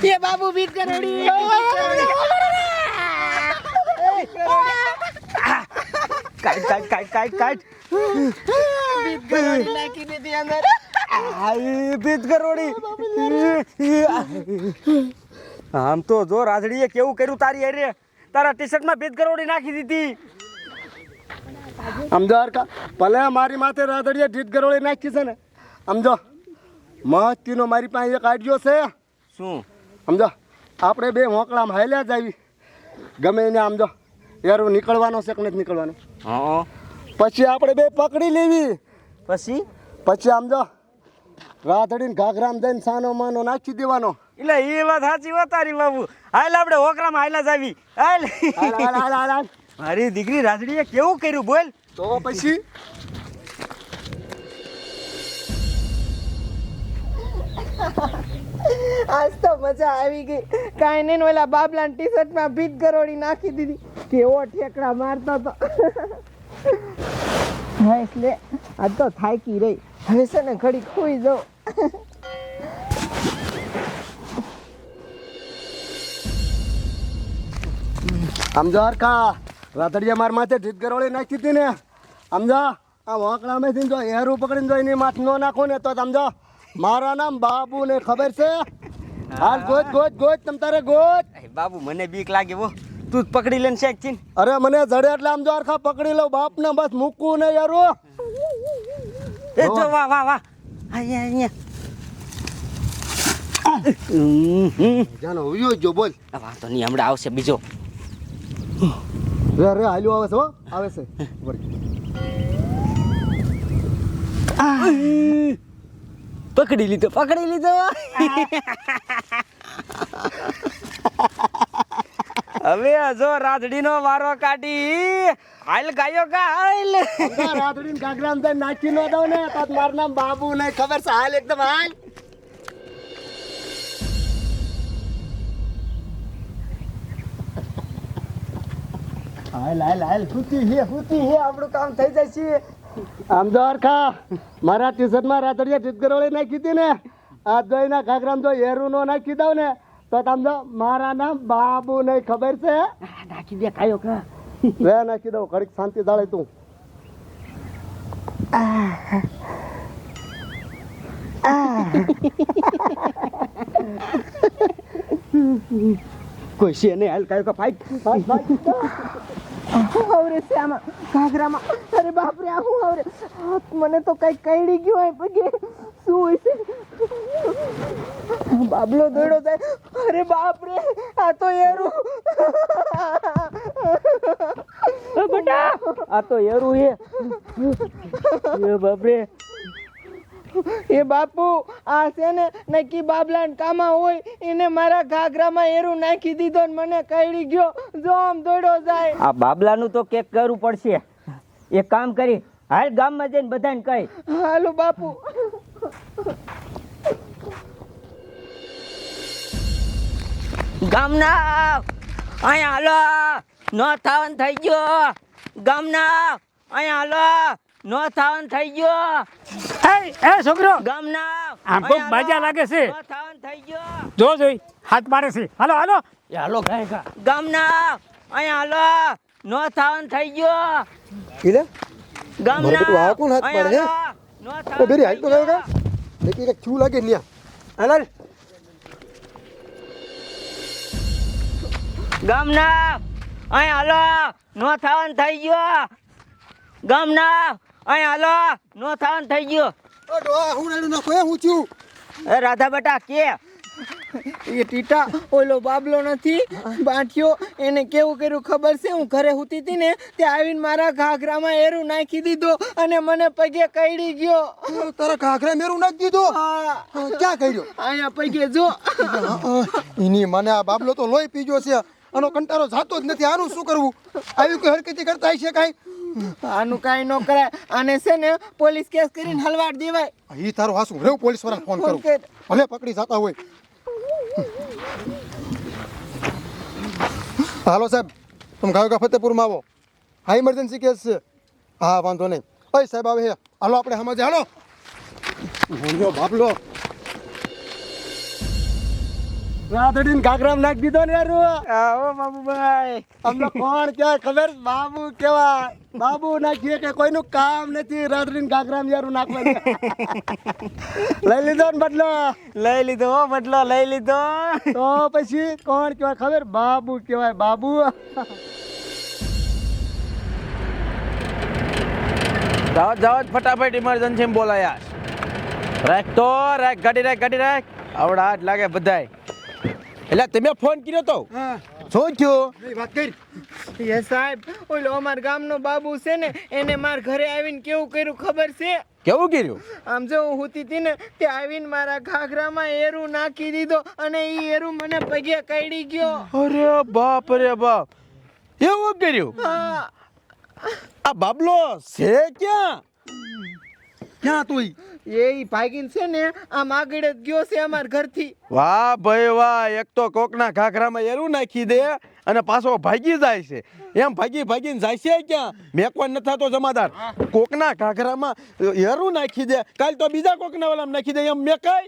ये बाबू बीत करोड़ी કાટ बीत करोड़ी नाखी દીધી અંદર આઈ બીત કરોડી આમ તો જો રાજડીએ કેવું કર્યું તારી અરે તારા ટી-શર્ટમાં બીત કરોડી નાખી દીધી સમજાર કા ભલે મારી માથે રાધડિયા ઢીત ગરોળી નાખી છે ને સમજો મસ્તીનો મારી પાસે એક આઈડિયો છે શું સમજો આપણે બે મોકળામાં હાલ્યા જ આવી ગમે એને સમજો યાર નીકળવાનો છે કે નથી નીકળવાનો હા પછી આપણે બે પકડી લેવી પછી સમજો રાધડીને ઘાઘરામાં જઈને સાનો માનો નાખી દેવાનો એટલે એ વાત સાચી વાત તારી બાબુ હાલ આપણે હોકરામાં હાલ્યા જ આવી હાલ હાલ. મારી દીકરી રાજડીએ કેવું કર્યું બોલ તો પછી આજ તો મજા આવી ગઈ કાંઈ નહીં ને ઓલા બાબલા ટી-શર્ટમાં બીત કરોડી નાખી દીધી કેવો ઠેકડા મારતો તો હા એટલે આજ તો થાકી રહી હવે છે ને ઘડી ખોઈ જાઉં સમજો કા રાધડિયા માર માથે ઢીત ગરોળી નાખી હતી ને સમજો આ વાંકડામાંથી જો હેરું પકડીને જો એની માથ ન નાખો ને તો સમજો મારા નામ બાબુ ને ખબર છે હાલ ગોત તમ તારે ગોત બાબુ મને બીક લાગે હો તું જ પકડી લેને શેક ચીન અરે મને જડે એટલે આમ જો આરખા પકડી લઉં બાપ ને બસ મૂકવું ને યારો એ જો વાહ અહીંયા જાનો ઉયો જો બોલ વાંધો નહીં હમણાં આવશે બીજો રે હાલ્યો આવે છે હો આવે છે પકડી લીધો હવે જો રાજડીનો વારો કાઢી હાલ ગાયો કા હાલ રાધડીને ઘાઘરામાં જઈને નાખી ન દઉં ને તો મારું નામ બાબુ ને ખબર છે હાલ એકદમ હાલ હાલ હુતી હે આપણું કામ થઈ જાય છે આમદાર ખા મારા ટી-શર્ટમાં રાતડિયા ઢીત ગરોળી નાખી હતી ને આ જોઈના ઘાઘરામાં જો હેરું નો નાખી દઉં ને તો સમજો મારા નામ બાબુ ને ખબર છે નાખી દે કાયો કા રે નાખી દઉં ઘડીક શાંતિ જાળે તું કોઈ છે નહીં હાલ કાયો કા ફાઈટ હું આવરે છે આમાં ઘાઘરામાં અરે બાપરે આ હું આવરે મને તો કઈ કઈડી ગયું હોય પગે શું હોય છે બાબલો દોડો જાય અરે બાપરે આ તો એરું બેટા આ તો એરું હે એ બાપરે એ બાપુ આ છે ને નક્કી બાબલાન કામા હોય એને મારા ઘાઘરામાં એરું નાખી દીધો ને મને કઈડી ગયો જો આમ દોડો જાય આ બાબલાનું તો કેક કરવું પડશે એક કામ કરી હાલ ગામમાં જઈને બધાને કહી હાલો બાપુ ગામના અહીંયા હાલો નો થાવન થઈ ગયો ગામના અહીંયા હાલો નો થાવન થઈ ગયો એ છોકરો ગામના આમ બહુ મજા લાગે છે નો થાવન થઈ ગયો જોઈ હાથ મારે છે હાલો હાલો ગાયકા ગામના અહીંયા હાલો નો થાવન થઈ ગયો એટલે ગામના મારે બેટું આ કોણ હાથ પાડે હે? નો એ થાવન બેરી હાલ તો ગયો કા દેખી એક છું લાગે ન્યા હાલ ગામના અહીંયા હાલો નો થાવન થઈ ગયો ગામના અહીંયા હાલો નો થાવન થઈ ગયો ઓ ડોહા હું નાડું નાખો હું છું એ રાધા બેટા કે એ ટીટા ઓલો બાબલો નથી બાંઠિયો એને કેવું કર્યું ખબર છે હું ઘરે હુતી હતી ને તે આવીને મારા ઘાઘરામાં એરું નાખી દીધો અને મને પગે કઈડી ગયો તારા ઘાઘરા મેરું નાખી દીધો હા ક્યાં કર્યો અહીંયા પગે જો એની મને આ બાબલો તો લોહી પીજો છે આનો કંટારો જાતો જ નથી આનું શું કરવું આવી કોઈ હરકતી કરતા છે કાંઈ આનું કાંઈ ન કરાય આને છે ને પોલીસ કેસ કરીને હલવાડ દેવાય ઈ તારો હાસું રેવ પોલીસ વાળાને ફોન કરું Okay. ભલે પકડી જતા હોય હાલો સાહેબ તમે ગાયોગા ફતેપુરમાં આવો હા ઇમરજન્સી કેસ છે હા વાંધો નહીં ઓય સાહેબ આવે હે હાલો આપણે સમજે હાલો ભૂંડ્યો બાબલો રાતડીને ઘાઘરામાં નાખી દીધો ને યાર આવો બાબુભાઈ. અમને કોણ કહેવાય ખબર છે? બાબુ કહેવાય. બાબુ નાખીએ કે કોઈનું કામ નથી રાતડીને ઘાઘરામાં યાર નાખવાનું. લઈ લીધો ને બદલો. લઈ લીધો હો બદલો, લઈ લીધો. તો પછી કોણ કહેવાય ખબર? બાબુ કહેવાય બાબુ. જાઓ જાઓ જ ફટાફટ ઇમરજન્સી બોલાયા. રાખ તો રાખ, ગાડી રાખ. આવડા હાથ લાગે બધાય. એટલે તમે ફોન કર્યો તો શું થયું? વાત કરી. એ સાહેબ, ઓલો અમાર ગામનો બાબુ છે ને, એને માર ઘરે આવીને કેવું કર્યું ખબર છે? કેવું કર્યું? આમ જો હું હુતી હતી ને, તે આવીને મારા ઘાઘરામાં એરું નાખી દીધો અને ઈ એરું મને પગે કઈડી ગયો. અરે બાપ રે બાપ, એવું કર્યું? હા. આ બાબલો છે ક્યાં? ક્યાં તું? એ ઈ ભાગીને છે ને આમ આગળ જ ગયો છે અમાર ઘરથી. વાહ ભાઈ વાહ, એક તો કોકના ઘાઘરામાં એરું નાખી દે અને પાછો ભાગી જાય છે. એમ ભાગીને જાય છે ક્યાં? મેકવા નથી થતો જમાદાર. કોકના ઘાઘરામાં એરું નાખી દે, કાલ તો બીજા કોકના વાળામાં નાખી દે, એમ મેકાય?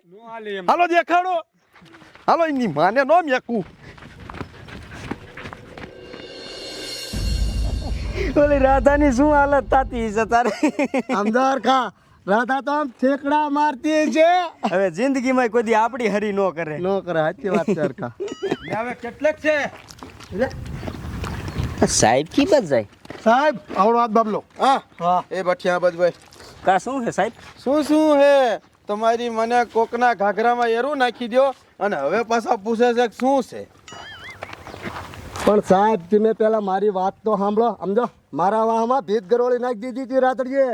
હાલો દેખાડો, હાલો એની માને નો મેકવું. ઓલી રાધાની શું હાલત થતી છે તારે? અમદાર ખા રાધા તો આમ ઠેકડા મારતી છે. હવે જિંદગીમાં કોઈ દી આપણી હરી નો કરે. નો કરે, સાચી વાત છે હરખા. હવે કેટલેક છે સાહેબ કી બસ જાય સાહેબ આવડો હાથ બાબલો. હા એ બઠિયા બધું કા શું હે સાહેબ? શું હે તમારી મને કોકના ઘાઘરામાં એરું નાખી દો અને હવે પાછા પૂછે છે કે શું છે? પણ સાહેબ તમે પેલા મારી વાત તો સાંભળો. સમજો, મારા વાહમાં ભીત ગરોળી નાખી દીધી હતી રાતડીએ.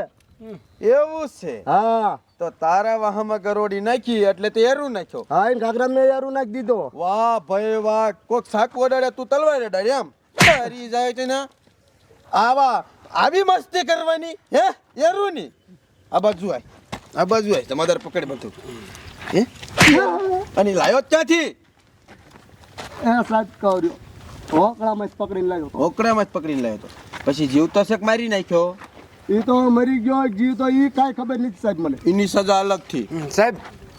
એવું છે? હા તો તારા વાહમાં ગરોડી નાખી એટલે તે એરું નાખ્યો. હા, એને ઘાઘરામાં મેં યારું નાખી દીધો. વાહ ભાઈ વાહ, કોક સાકુ અડાડે તું તલવાર અડાડે એમ? ડરી જાય છે ને આવી મસ્તી કરવાની હે એરું ની? આ બાજુ આય તમારે પકડ બધું હે અને લાયો જ ક્યાંથી? એ સાહેબ કહ્યું હોકળામાં જ પકડીને લાવ્યો. ઓકડામાં જ પકડીને લાવ્યો તો પછી જીવતો શેક મારી નાખ્યો? એ તો મરી ગયો જીવ તો એ કાંઈ ખબર નથી સાહેબ મને. એની સજા અલગથી. સાહેબ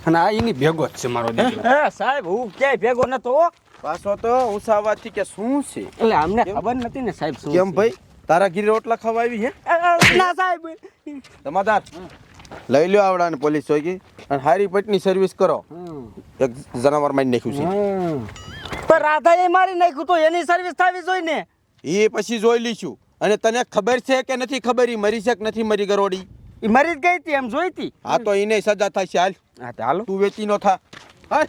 અને આ એની ભેગો જ છે મારો દીકરો. એ સાહેબ હું ક્યાંય ભેગો નતો હો. પાછો તો ઉસાવાથી કે શું છે? એટલે અમને ખબર નથી ને સાહેબ શું કેમ છે. ભાઈ તારા ઘીરે રોટલા ખવા આવી હે? ના સાહેબ. તમાદાર લઈ લ્યો આવડાને પોલીસ ચોકી અને હારી પટની સર્વિસ કરો. એક જનાવર મારી નાખ્યું છે. પણ રાધાએ મારી નાખ્યું તો એની સર્વિસ થવી જોઈએ ને. એ પછી જોઈ લઈશું. અને તને ખબર છે કે નથી ખબર ઈ મરી છે કે નથી મરી ગરોડી? એ મરી જ ગઈ હતી એમ જોઈતી. હા તો એને સજા થશે. હાલ હા તો હાલો. તું વેચી નો થા. હાલ